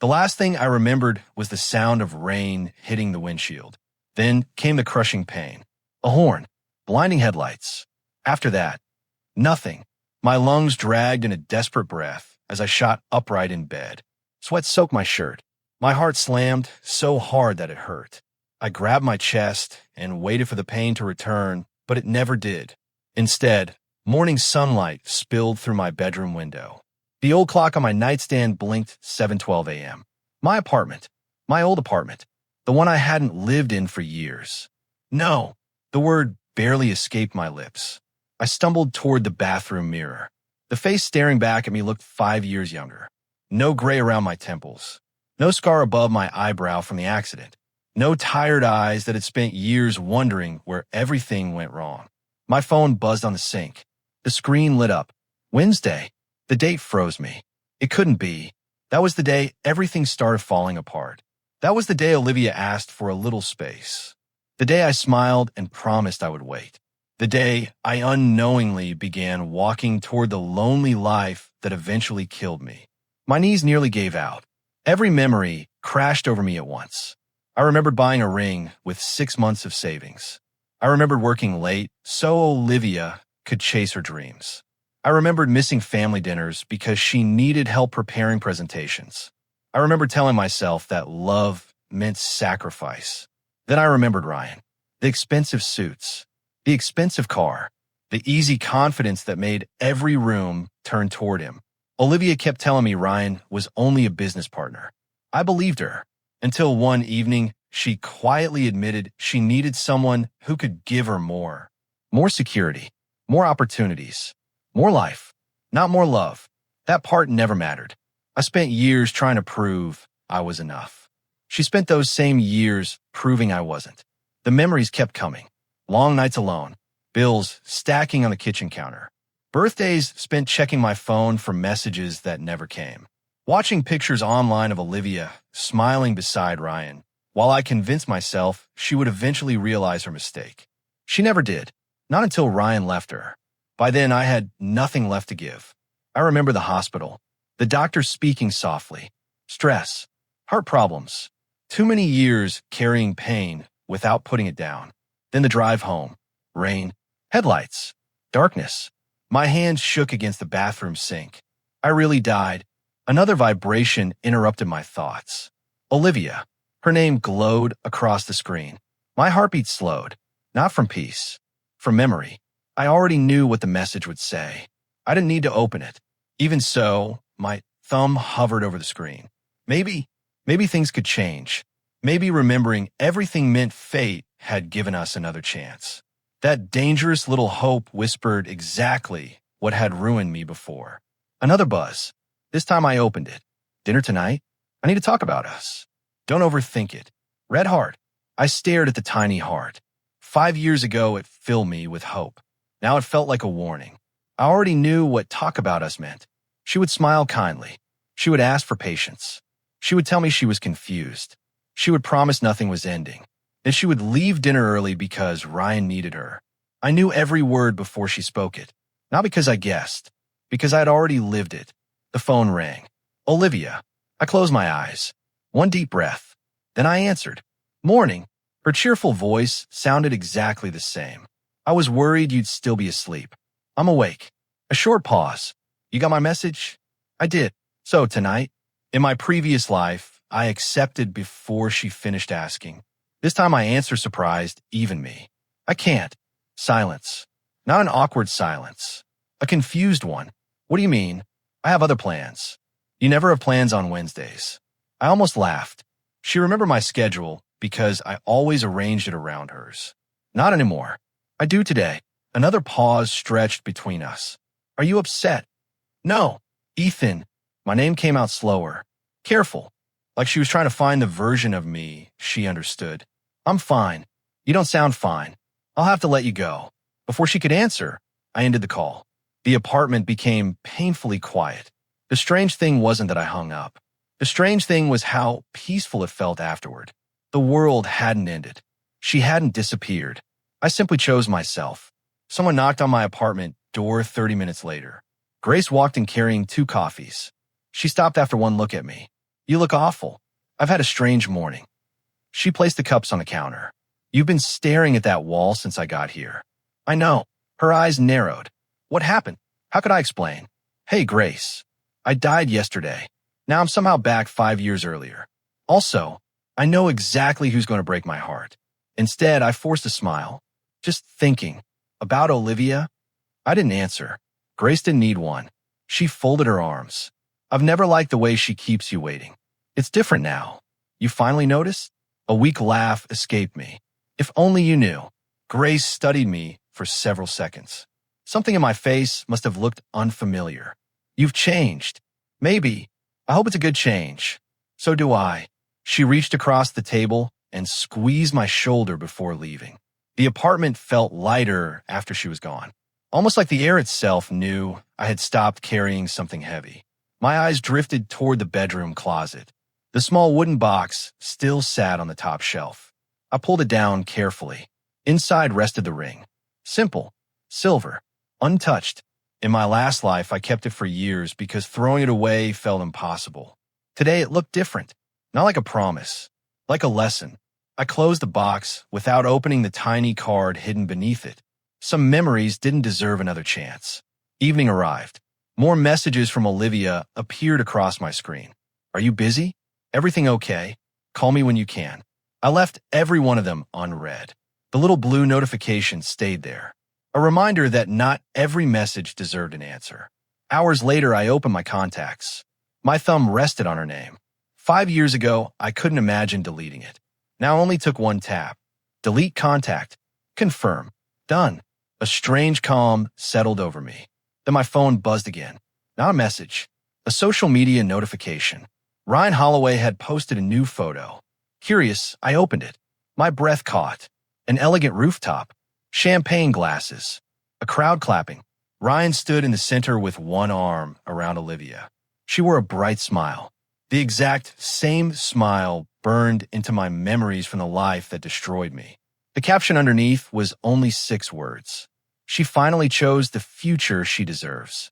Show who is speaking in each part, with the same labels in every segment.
Speaker 1: The last thing I remembered was the sound of rain hitting the windshield. Then came the crushing pain. A horn, blinding headlights. After that, nothing. My lungs dragged in a desperate breath as I shot upright in bed. Sweat soaked my shirt. My heart slammed so hard that it hurt. I grabbed my chest and waited for the pain to return, but it never did. Instead, morning sunlight spilled through my bedroom window. The old clock on my nightstand blinked 7:12 a.m. My apartment. My old apartment. The one I hadn't lived in for years. No, the word barely escaped my lips. I stumbled toward the bathroom mirror. The face staring back at me looked 5 years younger. No gray around my temples. No scar above my eyebrow from the accident. No tired eyes that had spent years wondering where everything went wrong. My phone buzzed on the sink. The screen lit up. Wednesday. The date froze me. It couldn't be. That was the day everything started falling apart. That was the day Olivia asked for a little space. The day I smiled and promised I would wait. The day I unknowingly began walking toward the lonely life that eventually killed me. My knees nearly gave out. Every memory crashed over me at once. I remembered buying a ring with 6 months of savings. I remembered working late so Olivia could chase her dreams. I remembered missing family dinners because she needed help preparing presentations. I remembered telling myself that love meant sacrifice. Then I remembered Ryan, the expensive suits, the expensive car, the easy confidence that made every room turn toward him. Olivia kept telling me Ryan was only a business partner. I believed her until one evening she quietly admitted she needed someone who could give her more. More security, more opportunities. More life, not more love. That part never mattered. I spent years trying to prove I was enough. She spent those same years proving I wasn't. The memories kept coming. Long nights alone, bills stacking on the kitchen counter, birthdays spent checking my phone for messages that never came, watching pictures online of Olivia smiling beside Ryan, while I convinced myself she would eventually realize her mistake. She never did, not until Ryan left her. By then, I had nothing left to give. I remember the hospital, the doctor speaking softly, stress, heart problems, too many years carrying pain without putting it down. Then the drive home, rain, headlights, darkness. My hands shook against the bathroom sink. I really died. Another vibration interrupted my thoughts. Olivia. Her name glowed across the screen. My heartbeat slowed, not from peace, from memory. I already knew what the message would say. I didn't need to open it. Even so, my thumb hovered over the screen. Maybe things could change. Maybe remembering everything meant fate had given us another chance. That dangerous little hope whispered exactly what had ruined me before. Another buzz. This time I opened it. Dinner tonight? I need to talk about us. Don't overthink it. Red heart. I stared at the tiny heart. 5 years ago, it filled me with hope. Now it felt like a warning. I already knew what talk about us meant. She would smile kindly. She would ask for patience. She would tell me she was confused. She would promise nothing was ending. Then she would leave dinner early because Ryan needed her. I knew every word before she spoke it. Not because I guessed, because I had already lived it. The phone rang. Olivia. I closed my eyes. One deep breath. Then I answered. Morning. Her cheerful voice sounded exactly the same. I was worried you'd still be asleep. I'm awake. A short pause. You got my message? I did. So tonight, in my previous life, I accepted before she finished asking. This time my answer surprised even me. I can't. Silence. Not an awkward silence. A confused one. What do you mean? I have other plans. You never have plans on Wednesdays. I almost laughed. She remembered my schedule because I always arranged it around hers. Not anymore. I do today. Another pause stretched between us. Are you upset? No. Ethan. My name came out slower. Careful. Like she was trying to find the version of me she understood. I'm fine. You don't sound fine. I'll have to let you go. Before she could answer, I ended the call. The apartment became painfully quiet. The strange thing wasn't that I hung up. The strange thing was how peaceful it felt afterward. The world hadn't ended. She hadn't disappeared. I simply chose myself. Someone knocked on my apartment door 30 minutes later. Grace walked in carrying 2 coffees. She stopped after one look at me. You look awful. I've had a strange morning. She placed the cups on the counter. You've been staring at that wall since I got here. I know. Her eyes narrowed. What happened? How could I explain? Hey, Grace. I died yesterday. Now I'm somehow back 5 years earlier. Also, I know exactly who's going to break my heart. Instead, I forced a smile. Just thinking. About Olivia? I didn't answer. Grace didn't need one. She folded her arms. I've never liked the way she keeps you waiting. It's different now. You finally noticed? A weak laugh escaped me. If only you knew. Grace studied me for several seconds. Something in my face must have looked unfamiliar. You've changed. Maybe. I hope it's a good change. So do I. She reached across the table and squeezed my shoulder before leaving. The apartment felt lighter after she was gone. Almost like the air itself knew I had stopped carrying something heavy. My eyes drifted toward the bedroom closet. The small wooden box still sat on the top shelf. I pulled it down carefully. Inside rested the ring. Simple, silver, untouched. In my last life, I kept it for years because throwing it away felt impossible. Today, it looked different. Not like a promise, like a lesson. I closed the box without opening the tiny card hidden beneath it. Some memories didn't deserve another chance. Evening arrived. More messages from Olivia appeared across my screen. Are you busy? Everything okay? Call me when you can. I left every one of them unread. The little blue notification stayed there. A reminder that not every message deserved an answer. Hours later, I opened my contacts. My thumb rested on her name. 5 years ago, I couldn't imagine deleting it. Now only took one tap. Delete contact. Confirm. Done. A strange calm settled over me. Then my phone buzzed again. Not a message. A social media notification. Ryan Holloway had posted a new photo. Curious, I opened it. My breath caught. An elegant rooftop. Champagne glasses. A crowd clapping. Ryan stood in the center with one arm around Olivia. She wore a bright smile. The exact same smile burned into my memories from the life that destroyed me. The caption underneath was only 6 words. She finally chose the future she deserves.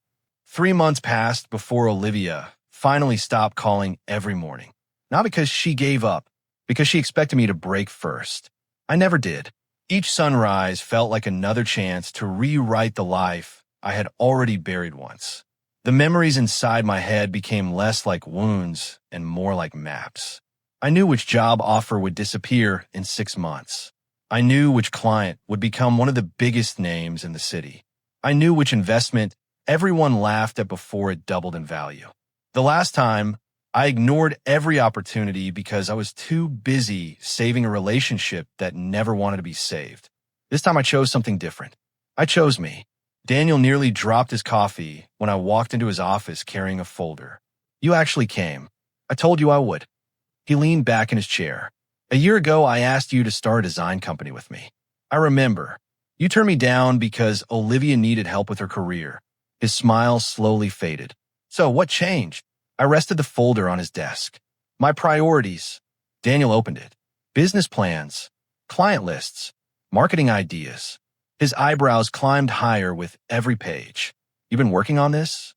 Speaker 1: 3 months passed before Olivia finally stopped calling every morning. Not because she gave up, because she expected me to break first. I never did. Each sunrise felt like another chance to rewrite the life I had already buried once. The memories inside my head became less like wounds and more like maps. I knew which job offer would disappear in 6 months. I knew which client would become one of the biggest names in the city. I knew which investment everyone laughed at before it doubled in value. The last time, I ignored every opportunity because I was too busy saving a relationship that never wanted to be saved. This time I chose something different. I chose me. Daniel nearly dropped his coffee when I walked into his office carrying a folder. You actually came. I told you I would. He leaned back in his chair. A year ago, I asked you to start a design company with me. I remember. You turned me down because Olivia needed help with her career. His smile slowly faded. So what changed? I rested the folder on his desk. My priorities. Daniel opened it. Business plans, client lists, marketing ideas. His eyebrows climbed higher with every page. You've been working on this?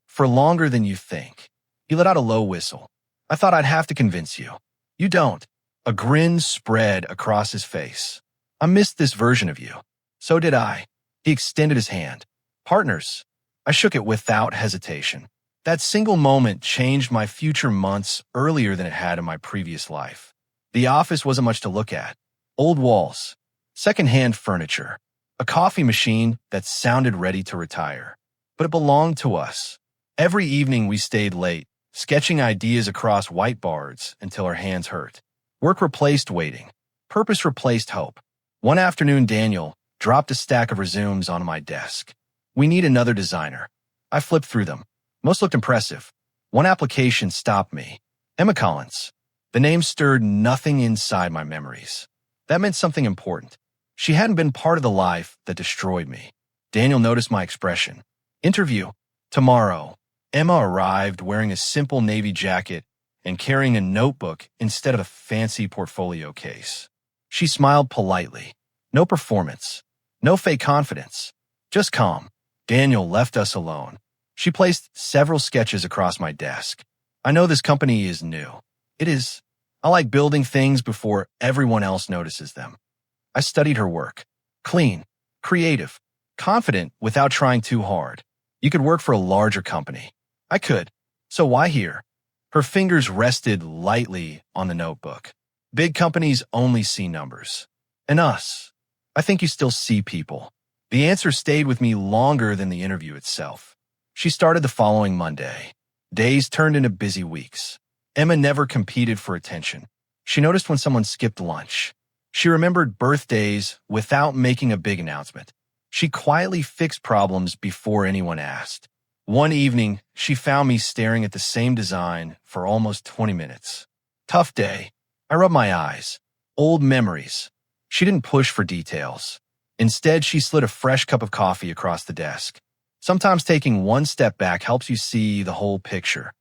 Speaker 1: For longer than you think. He let out a low whistle. I thought I'd have to convince you. You don't. A grin spread across his face. I missed this version of you. So did I. He extended his hand. Partners. I shook it without hesitation. That single moment changed my future months earlier than it had in my previous life. The office wasn't much to look at. Old walls, secondhand furniture, a coffee machine that sounded ready to retire. But it belonged to us. Every evening we stayed late, sketching ideas across whiteboards until our hands hurt. Work replaced waiting. Purpose replaced hope. One afternoon, Daniel dropped a stack of resumes onto my desk. We need another designer. I flipped through them. Most looked impressive. One application stopped me. Emma Collins. The name stirred nothing inside my memories. That meant something important. She hadn't been part of the life that destroyed me. Daniel noticed my expression. Interview. Tomorrow. Emma arrived wearing a simple navy jacket and carrying a notebook instead of a fancy portfolio case. She smiled politely. No performance. No fake confidence. Just calm. Daniel left us alone. She placed several sketches across my desk. I know this company is new. It is. I like building things before everyone else notices them. I studied her work. Clean, creative, confident without trying too hard. You could work for a larger company. I could. So why here? Her fingers rested lightly on the notebook. Big companies only see numbers. And us. I think you still see people. The answer stayed with me longer than the interview itself. She started the following Monday. Days turned into busy weeks. Emma never competed for attention. She noticed when someone skipped lunch. She remembered birthdays without making a big announcement. She quietly fixed problems before anyone asked. One evening, she found me staring at the same design for almost 20 minutes. Tough day. I rubbed my eyes. Old memories. She didn't push for details. Instead, she slid a fresh cup of coffee across the desk. Sometimes taking one step back helps you see the whole picture.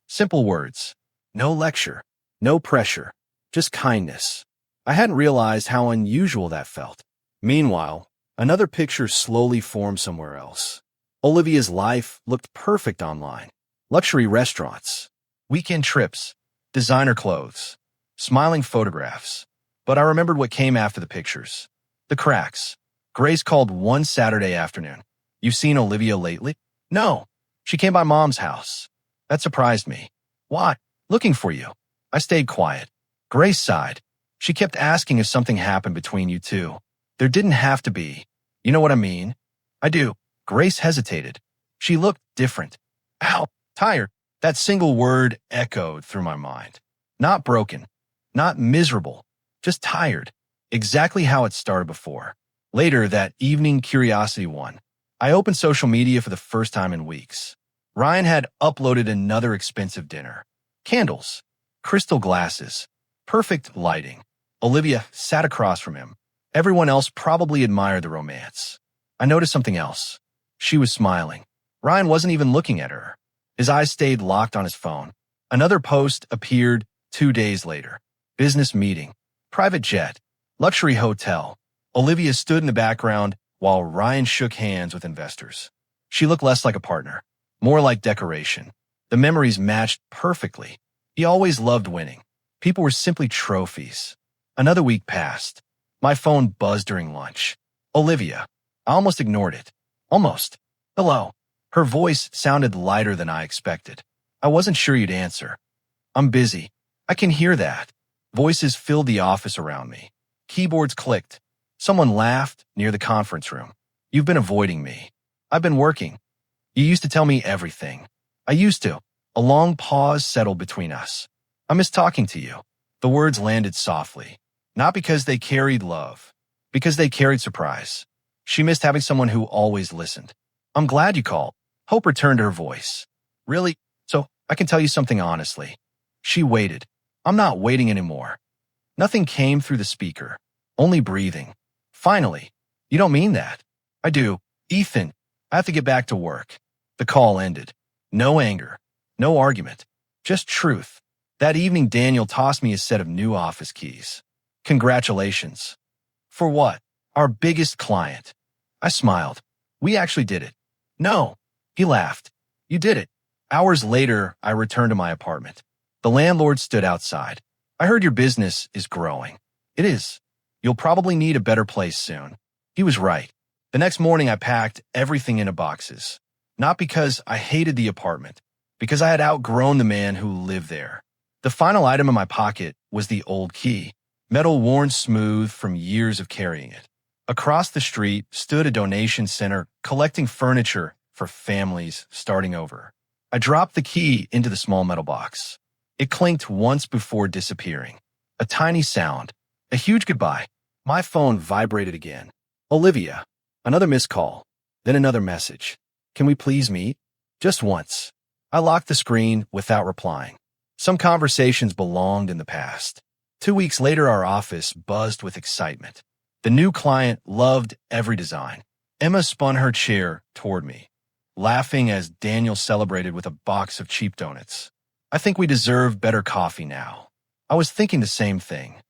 Speaker 1: Simple words. No lecture. No pressure. Just kindness. I hadn't realized how unusual that felt. Meanwhile, another picture slowly formed somewhere else. Olivia's life looked perfect online. Luxury restaurants, weekend trips, designer clothes, smiling photographs. But I remembered what came after the pictures. The cracks. Grace called one Saturday afternoon. "You seen Olivia lately?" "No. She came by Mom's house." That surprised me. "Why?" "Looking for you." I stayed quiet. Grace sighed. She kept asking if something happened between you two. There didn't have to be. You know what I mean? I do. Grace hesitated. She looked different. Ow, tired. That single word echoed through my mind. Not broken. Not miserable. Just tired. Exactly how it started before. Later that evening, curiosity won. I opened social media for the first time in weeks. Ryan had uploaded another expensive dinner. Candles. Crystal glasses. Perfect lighting. Olivia sat across from him. Everyone else probably admired the romance. I noticed something else. She was smiling. Ryan wasn't even looking at her. His eyes stayed locked on his phone. Another post appeared 2 days later. Business meeting. Private jet. Luxury hotel. Olivia stood in the background while Ryan shook hands with investors. She looked less like a partner, more like decoration. The memories matched perfectly. He always loved winning. People were simply trophies. Another week passed. My phone buzzed during lunch. Olivia. I almost ignored it. Almost. "Hello." Her voice sounded lighter than I expected. "I wasn't sure you'd answer." "I'm busy." I can hear that. Voices filled the office around me. Keyboards clicked. Someone laughed near the conference room. "You've been avoiding me." "I've been working." "You used to tell me everything." "I used to." A long pause settled between us. "I miss talking to you." The words landed softly. Not because they carried love, because they carried surprise. She missed having someone who always listened. "I'm glad you called." Hope returned to her voice. "Really? So I can tell you something honestly." She waited. "I'm not waiting anymore." Nothing came through the speaker, only breathing. Finally. "You don't mean that." "I do. Ethan, I have to get back to work." The call ended. No anger. No argument. Just truth. That evening, Daniel tossed me a set of new office keys. "Congratulations." "For what?" "Our biggest client." I smiled. "We actually did it." "No." He laughed. "You did it." Hours later, I returned to my apartment. The landlord stood outside. "I heard your business is growing." "It is. You'll probably need a better place soon." He was right. The next morning, I packed everything into boxes. Not because I hated the apartment, because I had outgrown the man who lived there. The final item in my pocket was the old key, metal worn smooth from years of carrying it. Across the street stood a donation center collecting furniture for families starting over. I dropped the key into the small metal box. It clinked once before disappearing. A tiny sound. A huge goodbye. My phone vibrated again. "Olivia." Another missed call. Then another message. "Can we please meet?" Just once. I locked the screen without replying. Some conversations belonged in the past. 2 weeks later, our office buzzed with excitement. The new client loved every design. Emma spun her chair toward me, laughing as Daniel celebrated with a box of cheap donuts. "I think we deserve better coffee now." I was thinking the same thing.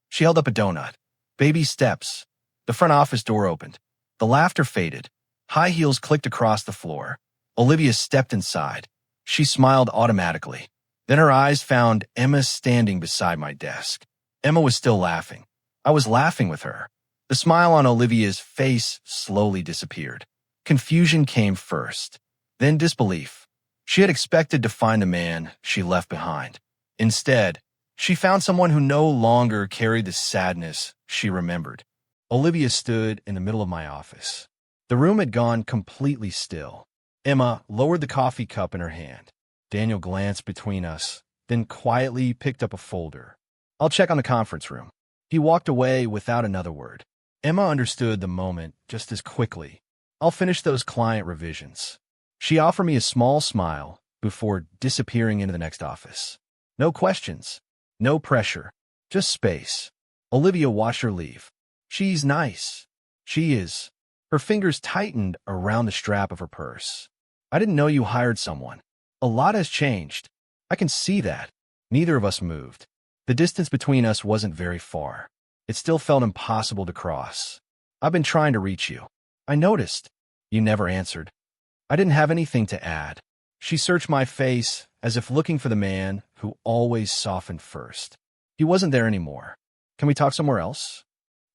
Speaker 1: She held up a donut. Baby steps. The front office door opened. The laughter faded. High heels clicked across the floor. Olivia stepped inside. She smiled automatically. Then her eyes found Emma standing beside my desk. Emma was still laughing. I was laughing with her. The smile on Olivia's face slowly disappeared. Confusion came first, then disbelief. She had expected to find a man she left behind. Instead, she found someone who no longer carried the sadness she remembered. Olivia stood in the middle of my office. The room had gone completely still. Emma lowered the coffee cup in her hand. Daniel glanced between us, then quietly picked up a folder. "I'll check on the conference room." He walked away without another word. Emma understood the moment just as quickly. "I'll finish those client revisions." She offered me a small smile before disappearing into the next office. No questions, no pressure, just space. Olivia watched her leave. "She's nice." "She is." Her fingers tightened around the strap of her purse. "I didn't know you hired someone. A lot has changed." "I can see that." Neither of us moved. The distance between us wasn't very far. It still felt impossible to cross. "I've been trying to reach you. I noticed." "You never answered." I didn't have anything to add. She searched my face as if looking for the man who always softened first. He wasn't there anymore. "Can we talk somewhere else?"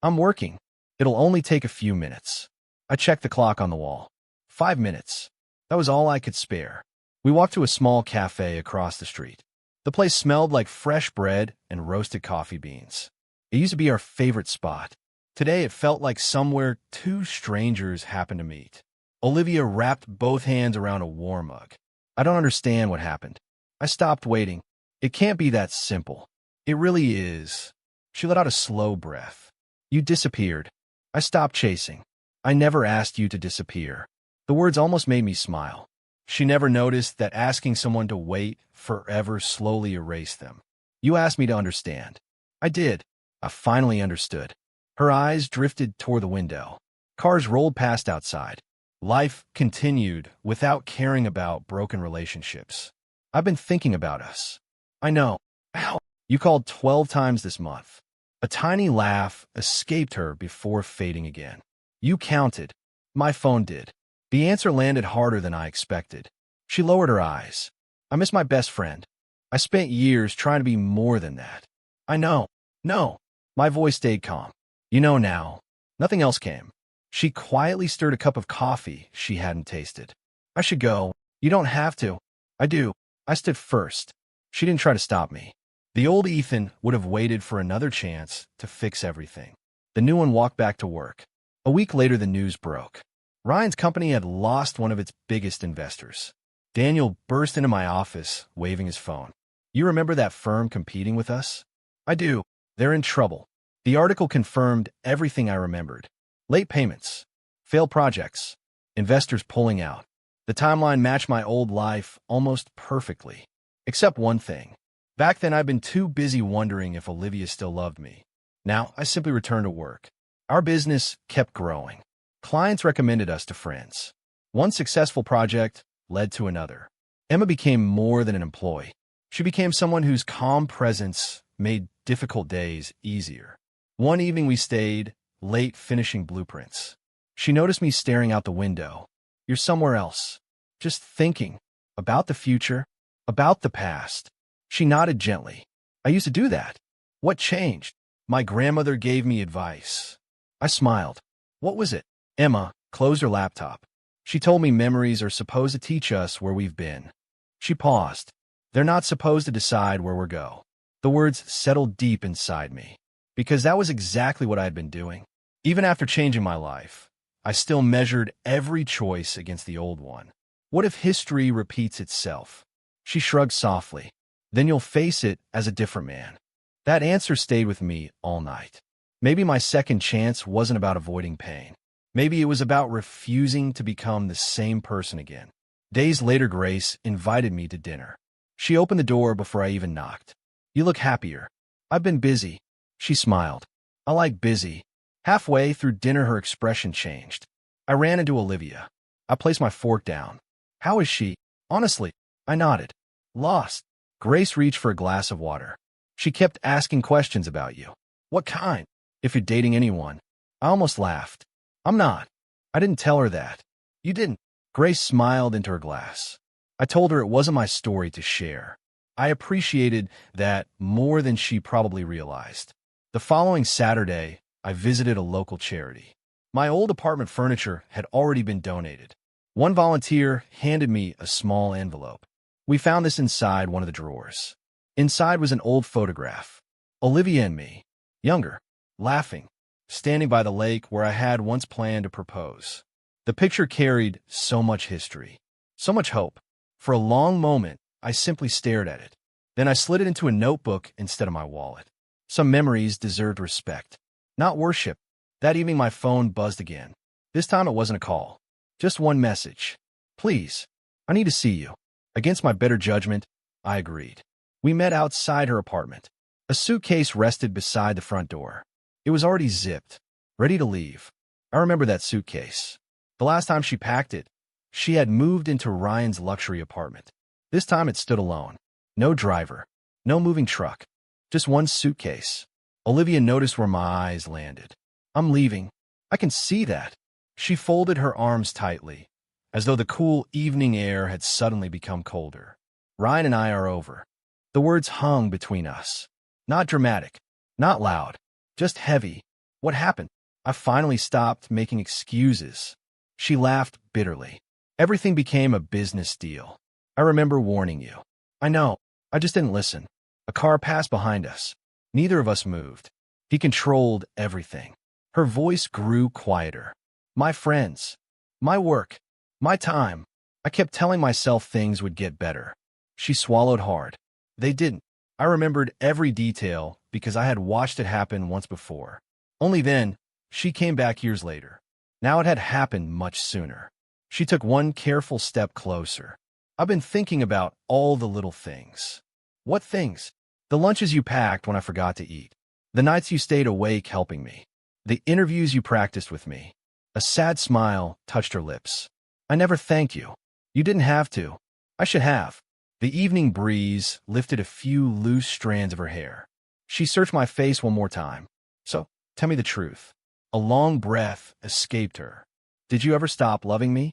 Speaker 1: "I'm working. It'll only take a few minutes." I checked the clock on the wall. 5 minutes. That was all I could spare. We walked to a small cafe across the street. The place smelled like fresh bread and roasted coffee beans. It used to be our favorite spot. Today it felt like somewhere two strangers happened to meet. Olivia wrapped both hands around a warm mug. "I don't understand what happened." I stopped waiting. "It can't be that simple." "It really is." She let out a slow breath. "You disappeared. I stopped chasing. I never asked you to disappear." The words almost made me smile. She never noticed that asking someone to wait forever slowly erased them. "You asked me to understand." I did. I finally understood. Her eyes drifted toward the window. Cars rolled past outside. Life continued without caring about broken relationships. "I've been thinking about us." "I know." "Ow. You called 12 times this month." A tiny laugh escaped her before fading again. "You counted." My phone did. The answer landed harder than I expected. She lowered her eyes. "I miss my best friend. I spent years trying to be more than that." "I know." "No." My voice stayed calm. "You know now." Nothing else came. She quietly stirred a cup of coffee she hadn't tasted. "I should go." "You don't have to." "I do." I stood first. She didn't try to stop me. The old Ethan would have waited for another chance to fix everything. The new one walked back to work. A week later, the news broke. Ryan's company had lost one of its biggest investors. Daniel burst into my office, waving his phone. "You remember that firm competing with us?" "I do." "They're in trouble." The article confirmed everything I remembered. Late payments, failed projects, investors pulling out. The timeline matched my old life almost perfectly. Except one thing. Back then, I'd been too busy wondering if Olivia still loved me. Now, I simply returned to work. Our business kept growing. Clients recommended us to friends. One successful project led to another. Emma became more than an employee. She became someone whose calm presence made difficult days easier. One evening we stayed late finishing blueprints. She noticed me staring out the window. "You're somewhere else. Just thinking. About the future. About the past." She nodded gently. "I used to do that." "What changed?" "My grandmother gave me advice." I smiled. "What was it?" Emma closed her laptop. "She told me memories are supposed to teach us where we've been." She paused. "They're not supposed to decide where we'll go." The words settled deep inside me, because that was exactly what I had been doing. Even after changing my life, I still measured every choice against the old one. What if history repeats itself? She shrugged softly. "Then you'll face it as a different man." That answer stayed with me all night. Maybe my second chance wasn't about avoiding pain. Maybe it was about refusing to become the same person again. Days later, Grace invited me to dinner. She opened the door before I even knocked. "You look happier." "I've been busy." She smiled. "I like busy." Halfway through dinner, her expression changed. I ran into Olivia. I placed my fork down. "How is she?" "Honestly." I nodded. "Lost." Grace reached for a glass of water. She kept asking questions about you. "What kind?" "If you're dating anyone." I almost laughed. "I'm not." I didn't tell her that. "You didn't." Grace smiled into her glass. "I told her it wasn't my story to share. I appreciated that more than she probably realized. The following Saturday, I visited a local charity. My old apartment furniture had already been donated. One volunteer handed me a small envelope. We found this inside one of the drawers. Inside was an old photograph. Olivia and me, younger, laughing, standing by the lake where I had once planned to propose. The picture carried so much history, so much hope. For a long moment, I simply stared at it. Then I slid it into a notebook instead of my wallet. Some memories deserved respect, not worship. That evening my phone buzzed again. This time it wasn't a call. Just one message. Please, I need to see you. Against my better judgment, I agreed. We met outside her apartment. A suitcase rested beside the front door. It was already zipped, ready to leave. I remember that suitcase. The last time she packed it, she had moved into Ryan's luxury apartment. This time it stood alone. No driver, no moving truck, just one suitcase. Olivia noticed where my eyes landed. I'm leaving. I can see that. She folded her arms tightly, as though the cool evening air had suddenly become colder. Ryan and I are over. The words hung between us. Not dramatic, not loud, just heavy. What happened? I finally stopped making excuses. She laughed bitterly. Everything became a business deal. I remember warning you. I know. I just didn't listen. A car passed behind us. Neither of us moved. He controlled everything. Her voice grew quieter. My friends, my work, my time. I kept telling myself things would get better. She swallowed hard. They didn't. I remembered every detail because I had watched it happen once before. Only then, she came back years later. Now it had happened much sooner. She took one careful step closer. I've been thinking about all the little things. What things? The lunches you packed when I forgot to eat. The nights you stayed awake helping me. The interviews you practiced with me. A sad smile touched her lips. I never thanked you. You didn't have to. I should have. The evening breeze lifted a few loose strands of her hair. She searched my face one more time. So, tell me the truth. A long breath escaped her. Did you ever stop loving me?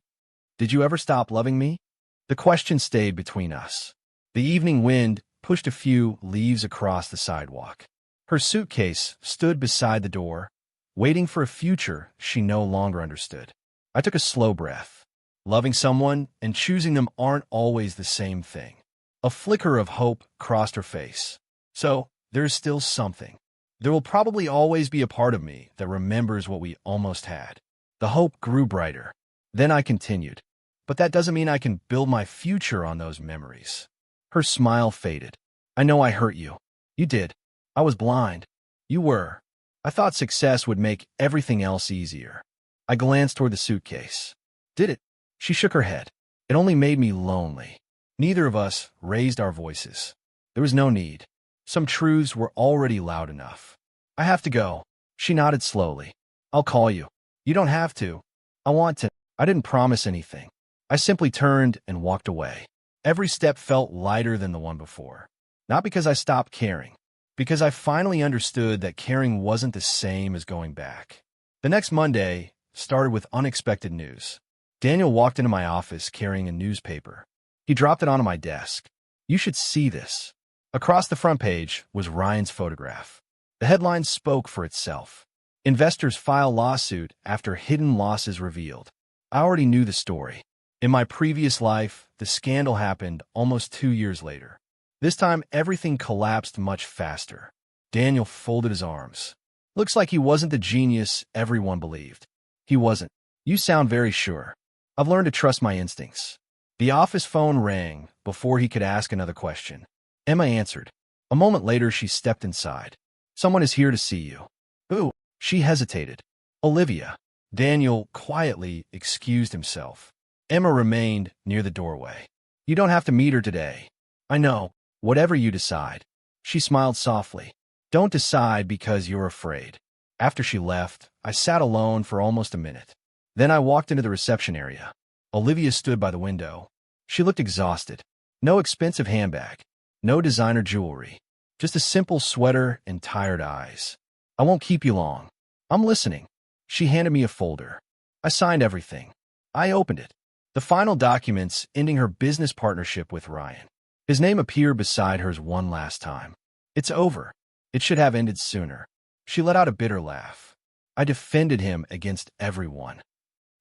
Speaker 1: Did you ever stop loving me? The question stayed between us. The evening wind pushed a few leaves across the sidewalk. Her suitcase stood beside the door, waiting for a future she no longer understood. I took a slow breath. Loving someone and choosing them aren't always the same thing. A flicker of hope crossed her face. So, there's still something. There will probably always be a part of me that remembers what we almost had. The hope grew brighter. Then I continued. But that doesn't mean I can build my future on those memories. Her smile faded. I know I hurt you. You did. I was blind. You were. I thought success would make everything else easier. I glanced toward the suitcase. Did it? She shook her head. It only made me lonely. Neither of us raised our voices. There was no need. Some truths were already loud enough. I have to go. She nodded slowly. I'll call you. You don't have to. I want to. I didn't promise anything. I simply turned and walked away. Every step felt lighter than the one before. Not because I stopped caring, because I finally understood that caring wasn't the same as going back. The next Monday started with unexpected news. Daniel walked into my office carrying a newspaper. He dropped it onto my desk. You should see this. Across the front page was Ryan's photograph. The headline spoke for itself. Investors file lawsuit after hidden losses revealed. I already knew the story. In my previous life, the scandal happened almost 2 years later. This time, everything collapsed much faster. Daniel folded his arms. Looks like he wasn't the genius everyone believed. He wasn't. You sound very sure. I've learned to trust my instincts. The office phone rang before he could ask another question. Emma answered. A moment later, she stepped inside. Someone is here to see you. Who? She hesitated. Olivia. Daniel quietly excused himself. Emma remained near the doorway. You don't have to meet her today. I know. Whatever you decide. She smiled softly. Don't decide because you're afraid. After she left, I sat alone for almost a minute. Then I walked into the reception area. Olivia stood by the window. She looked exhausted. No expensive handbag. No designer jewelry. Just a simple sweater and tired eyes. I won't keep you long. I'm listening. She handed me a folder. I signed everything. I opened it. The final documents ending her business partnership with Ryan. His name appeared beside hers one last time. It's over. It should have ended sooner. She let out a bitter laugh. I defended him against everyone.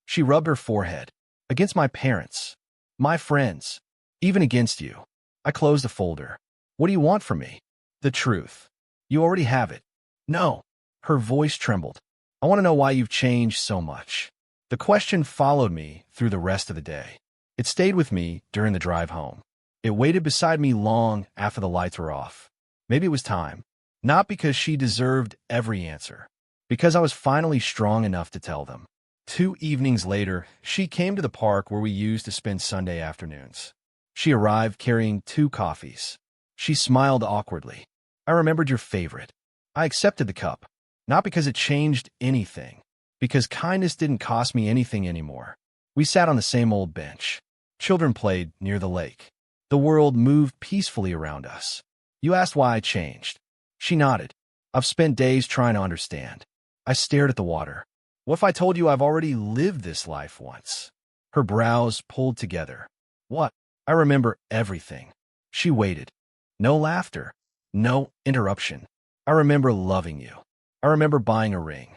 Speaker 1: She rubbed her forehead. Against my parents, my friends, even against you. I closed the folder. What do you want from me? The truth. You already have it. No. Her voice trembled. I want to know why you've changed so much. The question followed me through the rest of the day. It stayed with me during the drive home. It waited beside me long after the lights were off. Maybe it was time. Not because she deserved every answer. Because I was finally strong enough to tell them. 2 evenings later, she came to the park where we used to spend Sunday afternoons. She arrived carrying 2 coffees. She smiled awkwardly. I remembered your favorite. I accepted the cup. Not because it changed anything. Because kindness didn't cost me anything anymore. We sat on the same old bench. Children played near the lake. The world moved peacefully around us. You asked why I changed. She nodded. I've spent days trying to understand. I stared at the water. What if I told you I've already lived this life once? Her brows pulled together. What? I remember everything. She waited. No laughter. No interruption. I remember loving you. I remember buying a ring.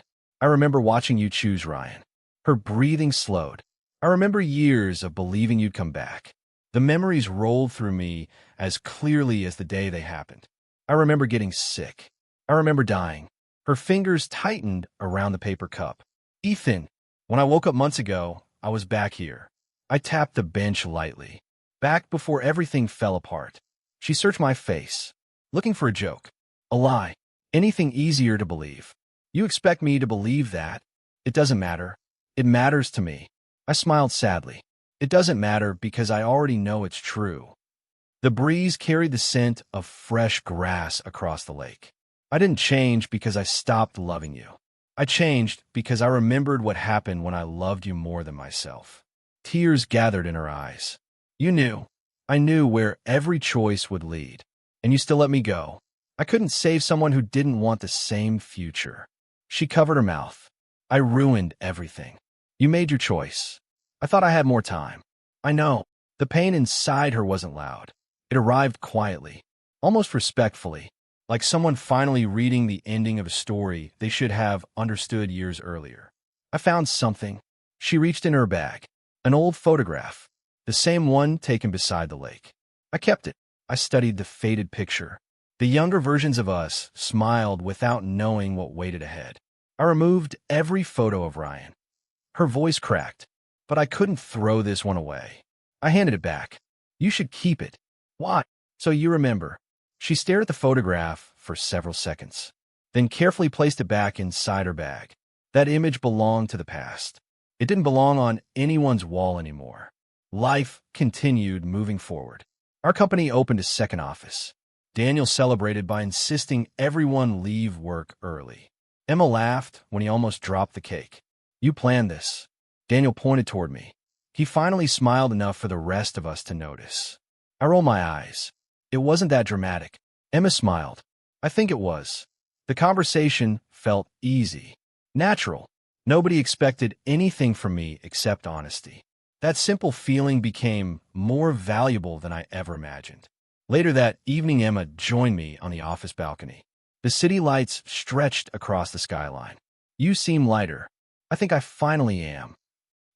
Speaker 1: I remember watching you choose Ryan. Her breathing slowed. I remember years of believing you'd come back. The memories rolled through me as clearly as the day they happened. I remember getting sick. I remember dying. Her fingers tightened around the paper cup. Ethan, when I woke up months ago, I was back here. I tapped the bench lightly. Back before everything fell apart. She searched my face, looking for a joke, a lie, anything easier to believe. You expect me to believe that? It doesn't matter. It matters to me. I smiled sadly. It doesn't matter because I already know it's true. The breeze carried the scent of fresh grass across the lake. I didn't change because I stopped loving you. I changed because I remembered what happened when I loved you more than myself. Tears gathered in her eyes. You knew. I knew where every choice would lead. And you still let me go. I couldn't save someone who didn't want the same future. She covered her mouth. I ruined everything. You made your choice. I thought I had more time. I know. The pain inside her wasn't loud. It arrived quietly, almost respectfully, like someone finally reading the ending of a story they should have understood years earlier. I found something. She reached in her bag. An old photograph. The same one taken beside the lake. I kept it. I studied the faded picture. The younger versions of us smiled without knowing what waited ahead. I removed every photo of Ryan. Her voice cracked, but I couldn't throw this one away. I handed it back. You should keep it. Why? So you remember. She stared at the photograph for several seconds, then carefully placed it back inside her bag. That image belonged to the past. It didn't belong on anyone's wall anymore. Life continued moving forward. Our company opened a second office. Daniel celebrated by insisting everyone leave work early. Emma laughed when he almost dropped the cake. You planned this. Daniel pointed toward me. He finally smiled enough for the rest of us to notice. I rolled my eyes. It wasn't that dramatic. Emma smiled. I think it was. The conversation felt easy, natural. Nobody expected anything from me except honesty. That simple feeling became more valuable than I ever imagined. Later that evening, Emma joined me on the office balcony. The city lights stretched across the skyline. You seem lighter. I think I finally am.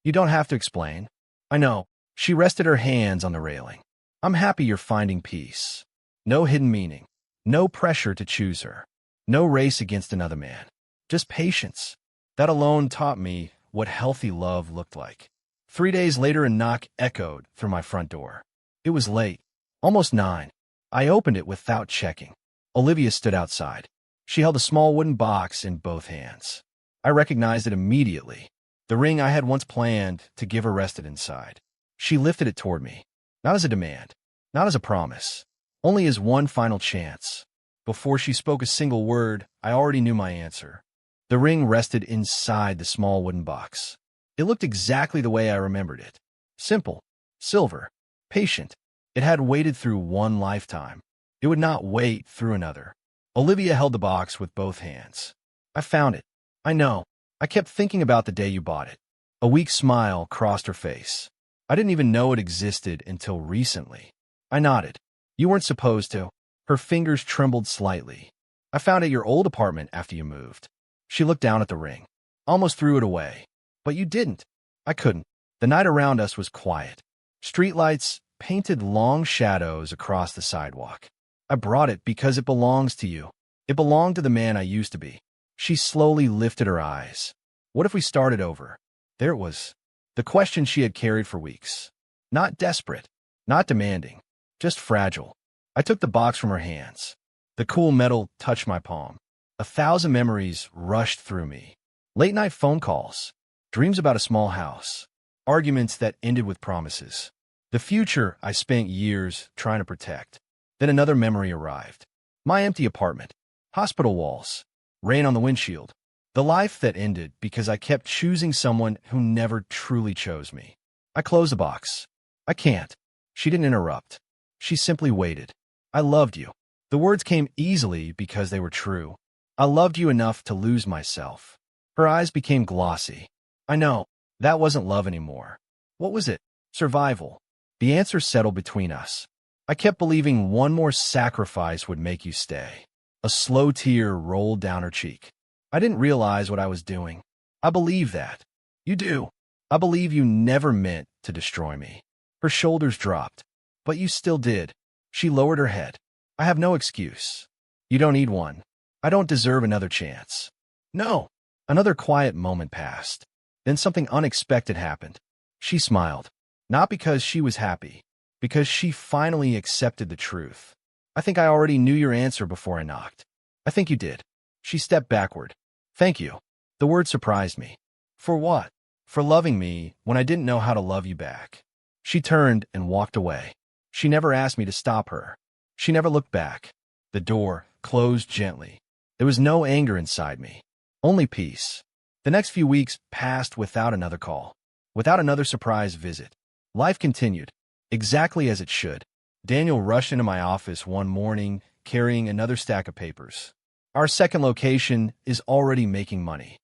Speaker 1: You don't have to explain. I know. She rested her hands on the railing. I'm happy you're finding peace. No hidden meaning. No pressure to choose her. No race against another man. Just patience. That alone taught me what healthy love looked like. 3 days later, a knock echoed through my front door. It was late. Almost 9. I opened it without checking. Olivia stood outside. She held a small wooden box in both hands. I recognized it immediately. The ring I had once planned to give her rested inside. She lifted it toward me. Not as a demand. Not as a promise. Only as one final chance. Before she spoke a single word, I already knew my answer. The ring rested inside the small wooden box. It looked exactly the way I remembered it. Simple. Silver. Patient. It had waited through one lifetime. It would not wait through another. Olivia held the box with both hands. I found it. I know. I kept thinking about the day you bought it. A weak smile crossed her face. I didn't even know it existed until recently. I nodded. You weren't supposed to. Her fingers trembled slightly. I found it at your old apartment after you moved. She looked down at the ring. Almost threw it away. But you didn't. I couldn't. The night around us was quiet. Streetlights painted long shadows across the sidewalk. I brought it because it belongs to you. It belonged to the man I used to be. She slowly lifted her eyes. What if we started over? There it was. The question she had carried for weeks. Not desperate. Not demanding. Just fragile. I took the box from her hands. The cool metal touched my palm. 1,000 memories rushed through me. Late-night phone calls. Dreams about a small house. Arguments that ended with promises. The future I spent years trying to protect. Then another memory arrived. My empty apartment. Hospital walls. Rain on the windshield. The life that ended because I kept choosing someone who never truly chose me. I closed the box. I can't. She didn't interrupt. She simply waited. I loved you. The words came easily because they were true. I loved you enough to lose myself. Her eyes became glossy. I know. That wasn't love anymore. What was it? Survival. The answer settled between us. I kept believing one more sacrifice would make you stay. A slow tear rolled down her cheek. I didn't realize what I was doing. I believe that. You do. I believe you never meant to destroy me. Her shoulders dropped. But you still did. She lowered her head. I have no excuse. You don't need one. I don't deserve another chance. No. Another quiet moment passed. Then something unexpected happened. She smiled. Not because she was happy. Because she finally accepted the truth. I think I already knew your answer before I knocked. I think you did. She stepped backward. Thank you. The word surprised me. For what? For loving me when I didn't know how to love you back. She turned and walked away. She never asked me to stop her. She never looked back. The door closed gently. There was no anger inside me. Only peace. The next few weeks passed without another call. Without another surprise visit. Life continued. Exactly as it should. Daniel rushed into my office one morning, carrying another stack of papers. Our second location is already making money.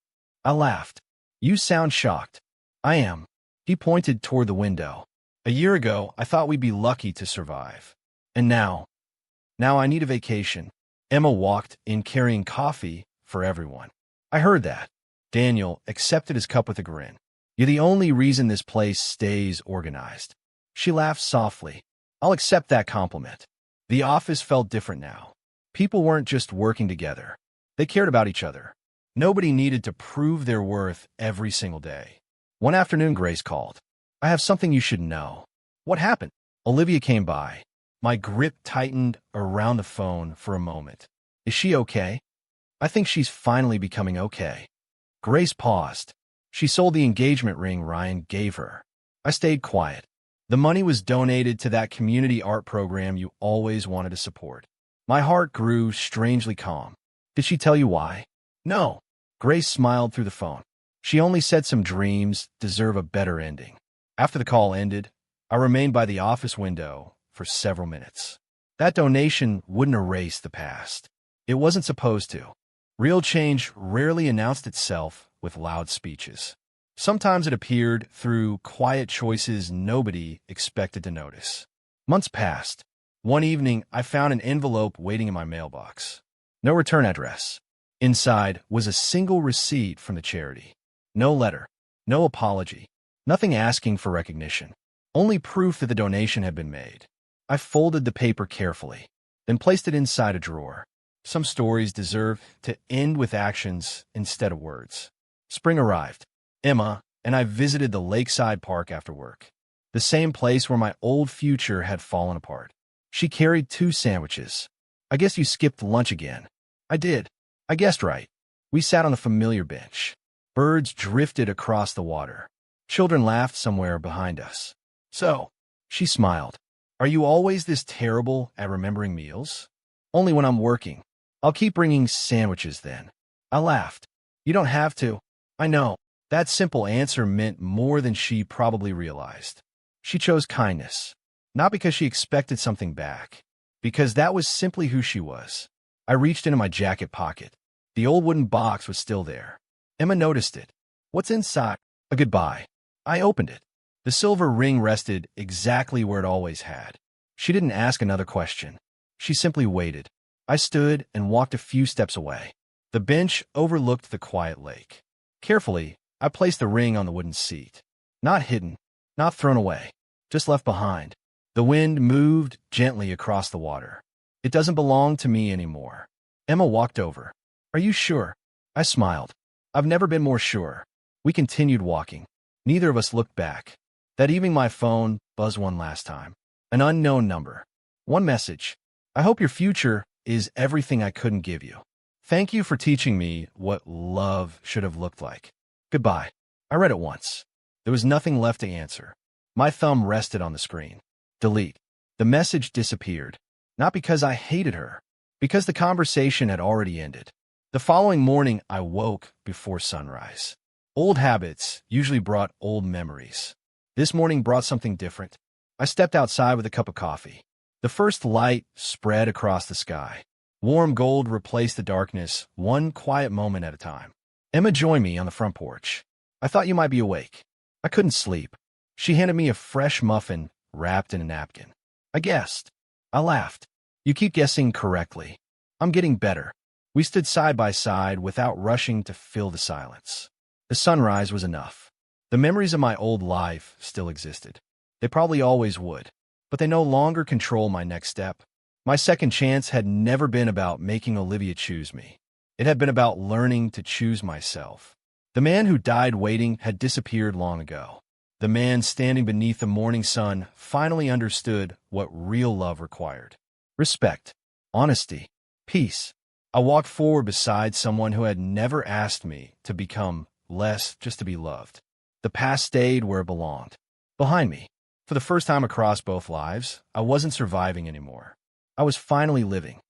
Speaker 1: I laughed. You sound shocked. I am. He pointed toward the window. A year ago, I thought we'd be lucky to survive. And now I need a vacation. Emma walked in carrying coffee for everyone. I heard that. Daniel accepted his cup with a grin. You're the only reason this place stays organized. She laughed softly. I'll accept that compliment. The office felt different now. People weren't just working together. They cared about each other. Nobody needed to prove their worth every single day. One afternoon, Grace called. I have something you should know. What happened? Olivia came by. My grip tightened around the phone for a moment. Is she okay? I think she's finally becoming okay. Grace paused. She sold the engagement ring Ryan gave her. I stayed quiet. The money was donated to that community art program you always wanted to support. My heart grew strangely calm. Did she tell you why? No. Grace smiled through the phone. She only said some dreams deserve a better ending. After the call ended, I remained by the office window for several minutes. That donation wouldn't erase the past. It wasn't supposed to. Real change rarely announced itself with loud speeches. Sometimes it appeared through quiet choices nobody expected to notice. Months passed. One evening, I found an envelope waiting in my mailbox. No return address. Inside was a single receipt from the charity. No letter. No apology. Nothing asking for recognition. Only proof that the donation had been made. I folded the paper carefully, then placed it inside a drawer. Some stories deserve to end with actions instead of words. Spring arrived. Emma and I visited the lakeside park after work, the same place where my old future had fallen apart. She carried 2 sandwiches. I guess you skipped lunch again. I did. I guessed right. We sat on the familiar bench. Birds drifted across the water. Children laughed somewhere behind us. So, she smiled. Are you always this terrible at remembering meals? Only when I'm working. I'll keep bringing sandwiches then. I laughed. You don't have to. I know. That simple answer meant more than she probably realized. She chose kindness. Not because she expected something back. Because that was simply who she was. I reached into my jacket pocket. The old wooden box was still there. Emma noticed it. What's inside? A goodbye. I opened it. The silver ring rested exactly where it always had. She didn't ask another question. She simply waited. I stood and walked a few steps away. The bench overlooked the quiet lake. Carefully, I placed the ring on the wooden seat. Not hidden, not thrown away, just left behind. The wind moved gently across the water. It doesn't belong to me anymore. Emma walked over. Are you sure? I smiled. I've never been more sure. We continued walking. Neither of us looked back. That evening my phone buzzed one last time. An unknown number. One message. I hope your future is everything I couldn't give you. Thank you for teaching me what love should have looked like. Goodbye. I read it once. There was nothing left to answer. My thumb rested on the screen. Delete. The message disappeared. Not because I hated her, because the conversation had already ended. The following morning, I woke before sunrise. Old habits usually brought old memories. This morning brought something different. I stepped outside with a cup of coffee. The first light spread across the sky. Warm gold replaced the darkness, one quiet moment at a time. Emma joined me on the front porch. I thought you might be awake. I couldn't sleep. She handed me a fresh muffin wrapped in a napkin. I guessed. I laughed. You keep guessing correctly. I'm getting better. We stood side by side without rushing to fill the silence. The sunrise was enough. The memories of my old life still existed. They probably always would, but they no longer control my next step. My second chance had never been about making Olivia choose me. It had been about learning to choose myself. The man who died waiting had disappeared long ago. The man standing beneath the morning sun finally understood what real love required. Respect, honesty, peace. I walked forward beside someone who had never asked me to become less just to be loved. The past stayed where it belonged. Behind me. For the first time across both lives, I wasn't surviving anymore. I was finally living.